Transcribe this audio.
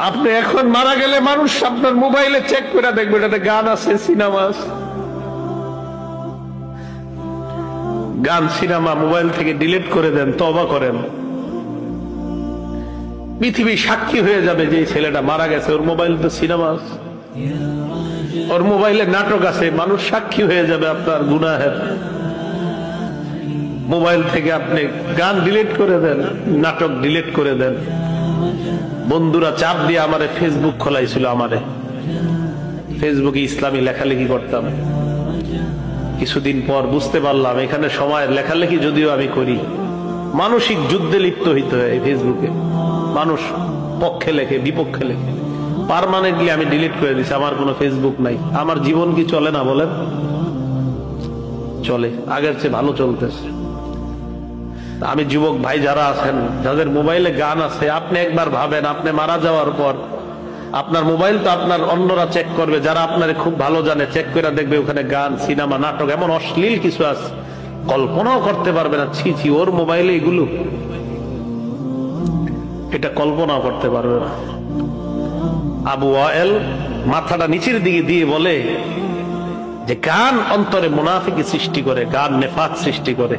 আপনি এখন মারা গেলে মানুষ আপনার মোবাইলে চেক করে দেখবে এটাতে গান আছে, সিনেমা আছে। গান সিনেমা মোবাইল থেকে ডিলিট করে দেন, তওবা করেন। পৃথিবী সাক্ষী হয়ে যাবে যে এই ছেলেটা মারা গেছে, ওর মোবাইলে তো সিনেমা আছে, ওর মোবাইলে নাটক আছে। মানুষ সাক্ষী হয়ে যাবে আপনার গুনাহের। মোবাইল থেকে আপনি গান ডিলিট করে দেন, নাটক ডিলিট করে দেন। বন্ধুরা চাপ দিয়ে আমারে ফেসবুক খোলাইছিল, আমারে ফেসবুকে ইসলামী লেখালেখি করতাম। কিছুদিন পর বুঝতে পারলাম এখানে সময়ের লেখালেখি যদিও আমি করি, মানসিক যুদ্ধে লিপ্ত হইতে হয় এই ফেসবুকে। মানুষ পক্ষে লেখে, বিপক্ষে লেখে। পার্মানেন্টলি আমি ডিলিট করে দিচ্ছি, আমার কোনো ফেসবুক নাই। আমার জীবন কি চলে না বলেন? চলে, আগের চেয়ে ভালো চলতেছে। আমি যুবক ভাই যারা আছেন, যাদের মোবাইলে গান আছে, আপনি একবার ভাবেন আপনি মারা যাওয়ার পর আপনার মোবাইল তো আপনার অন্যরা চেক করবে, যারা আপনার খুব ভালো জানে, চেক করে দেখবে ওখানে গান, সিনেমা, নাটক, এমন অশ্লীল কিছু আছে কল্পনাও করতে পারবে না। ছি ছি, ওর মোবাইলে এগুলো, এটা কল্পনাও করতে পারবে না। আবু ওয়াইল মাথাটা নিচের দিকে দিয়ে বলে যে গান অন্তরে মুনাফিকি সৃষ্টি করে, গান নেফাক সৃষ্টি করে।